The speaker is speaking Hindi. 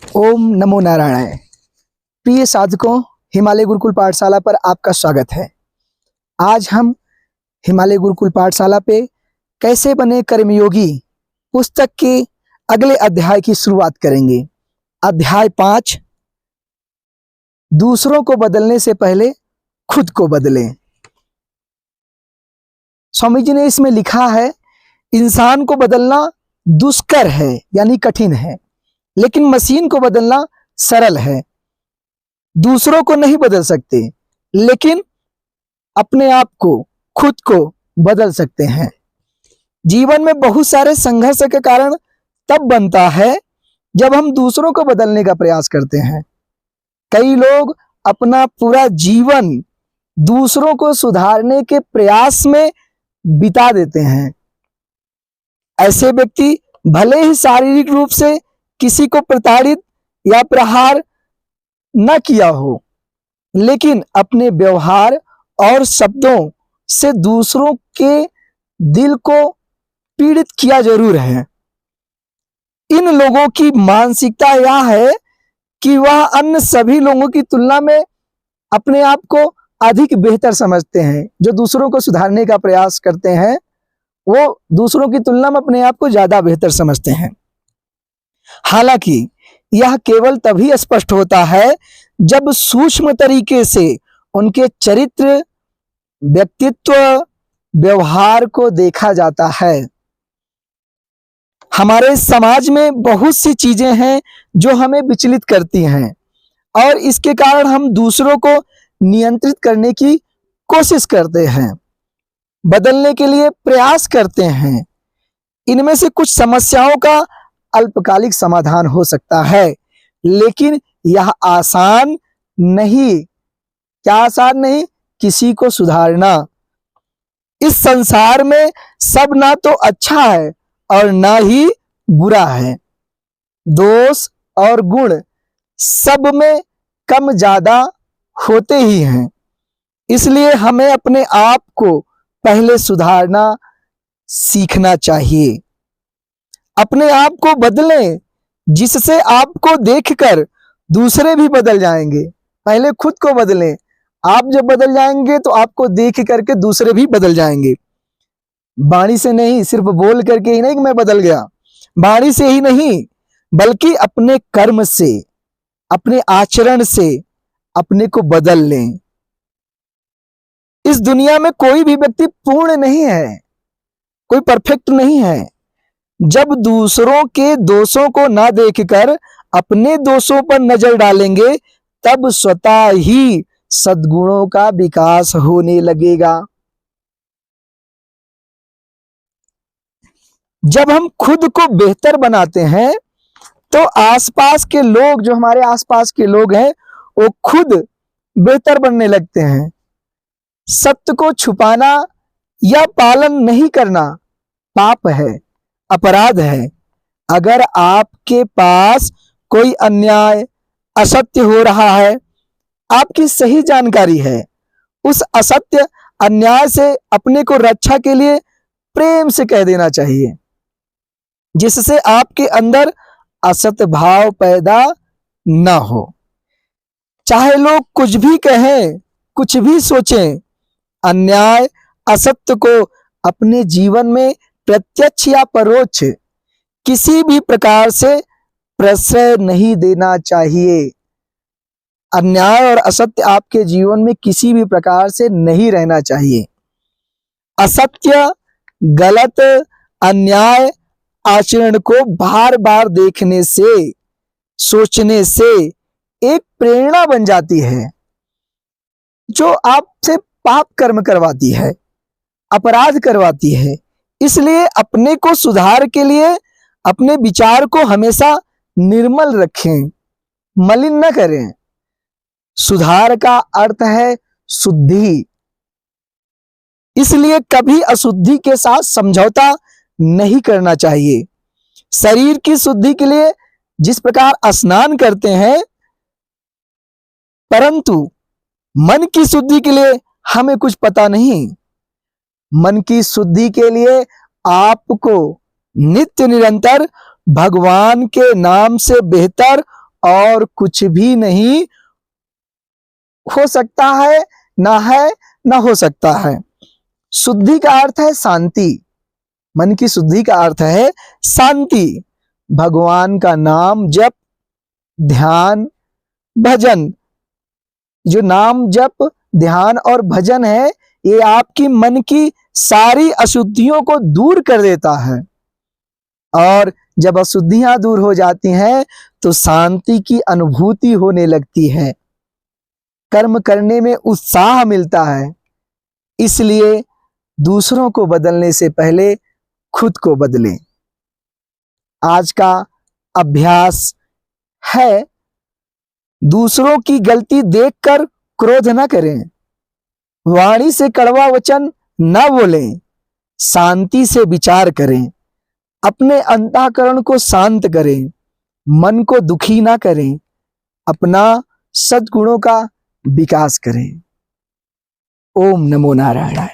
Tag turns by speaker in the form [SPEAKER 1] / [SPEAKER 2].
[SPEAKER 1] ओम नमो नारायण। प्रिय साधकों, हिमालय गुरुकुल पाठशाला पर आपका स्वागत है। आज हम हिमालय गुरुकुल पाठशाला पे कैसे बने कर्मयोगी पुस्तक के अगले अध्याय की शुरुआत करेंगे। अध्याय 5, दूसरों को बदलने से पहले खुद को बदलें। स्वामी जी ने इसमें लिखा है, इंसान को बदलना दुष्कर है यानी कठिन है, लेकिन मशीन को बदलना सरल है। दूसरों को नहीं बदल सकते, लेकिन अपने आप को, खुद को बदल सकते हैं। जीवन में बहुत सारे संघर्ष के कारण तब बनता है जब हम दूसरों को बदलने का प्रयास करते हैं। कई लोग अपना पूरा जीवन दूसरों को सुधारने के प्रयास में बिता देते हैं। ऐसे व्यक्ति भले ही शारीरिक रूप से किसी को प्रताड़ित या प्रहार न किया हो, लेकिन अपने व्यवहार और शब्दों से दूसरों के दिल को पीड़ित किया जरूर है। इन लोगों की मानसिकता यह है कि वह अन्य सभी लोगों की तुलना में अपने आप को अधिक बेहतर समझते हैं। जो दूसरों को सुधारने का प्रयास करते हैं, वो दूसरों की तुलना में अपने आप को ज्यादा बेहतर समझते हैं। हालांकि यह केवल तभी स्पष्ट होता है जब सूक्ष्म तरीके से उनके चरित्र, व्यक्तित्व, व्यवहार को देखा जाता है। हमारे समाज में बहुत सी चीजें हैं जो हमें विचलित करती हैं और इसके कारण हम दूसरों को नियंत्रित करने की कोशिश करते हैं, बदलने के लिए प्रयास करते हैं। इनमें से कुछ समस्याओं का अल्पकालिक समाधान हो सकता है, लेकिन यह आसान नहीं। क्या आसान नहीं? किसी को सुधारना। इस संसार में सब ना तो अच्छा है और ना ही बुरा है। दोष और गुण सब में कम ज्यादा होते ही हैं। इसलिए हमें अपने आप को पहले सुधारना सीखना चाहिए। अपने आप को बदलें, जिससे आपको देखकर दूसरे भी बदल जाएंगे। पहले खुद को बदलें। आप जब बदल जाएंगे तो आपको देख करके दूसरे भी बदल जाएंगे। वाणी से नहीं, सिर्फ बोल करके ही नहीं कि मैं बदल गया। वाणी से ही नहीं, बल्कि अपने कर्म से, अपने आचरण से अपने को बदल लें। इस दुनिया में कोई भी व्यक्ति पूर्ण नहीं है, कोई परफेक्ट नहीं है। जब दूसरों के दोषों को ना देखकर अपने दोषों पर नजर डालेंगे, तब स्वतः ही सद्गुणों का विकास होने लगेगा। जब हम खुद को बेहतर बनाते हैं, तो आसपास के लोग, जो हमारे आसपास के लोग हैं, वो खुद बेहतर बनने लगते हैं। सत्य को छुपाना या पालन नहीं करना पाप है, अपराध है। अगर आपके पास कोई अन्याय, असत्य हो रहा है, आपकी सही जानकारी है, उस असत्य, अन्याय से अपने को रक्षा के लिए प्रेम से कह देना चाहिए, जिससे आपके अंदर असत्य भाव पैदा ना हो। चाहे लोग कुछ भी कहें, कुछ भी सोचें, अन्याय, असत्य को अपने जीवन में प्रत्यक्ष या परोक्ष किसी भी प्रकार से प्रश्रय नहीं देना चाहिए। अन्याय और असत्य आपके जीवन में किसी भी प्रकार से नहीं रहना चाहिए। असत्य, गलत, अन्याय आचरण को बार बार देखने से, सोचने से एक प्रेरणा बन जाती है, जो आपसे पाप कर्म करवाती है, अपराध करवाती है। इसलिए अपने को सुधार के लिए अपने विचार को हमेशा निर्मल रखें, मलिन न करें। सुधार का अर्थ है शुद्धि। इसलिए कभी अशुद्धि के साथ समझौता नहीं करना चाहिए। शरीर की शुद्धि के लिए जिस प्रकार स्नान करते हैं, परंतु मन की शुद्धि के लिए हमें कुछ पता नहीं। मन की शुद्धि के लिए आपको नित्य निरंतर भगवान के नाम से बेहतर और कुछ भी नहीं हो सकता है, ना हो सकता है। शुद्धि का अर्थ है शांति, मन की शुद्धि का अर्थ है शांति। भगवान का नाम जप, ध्यान, भजन, जो नाम जप, ध्यान और भजन है, ये आपकी मन की सारी अशुद्धियों को दूर कर देता है। और जब अशुद्धियां दूर हो जाती हैं तो शांति की अनुभूति होने लगती है, कर्म करने में उत्साह मिलता है। इसलिए दूसरों को बदलने से पहले खुद को बदलें। आज का अभ्यास है, दूसरों की गलती देखकर क्रोध न करें, वाणी से कड़वा वचन न बोलें, शांति से विचार करें, अपने अंतःकरण को शांत करें, मन को दुखी ना करें, अपना सद्गुणों का विकास करें। ओम नमो नारायणाय।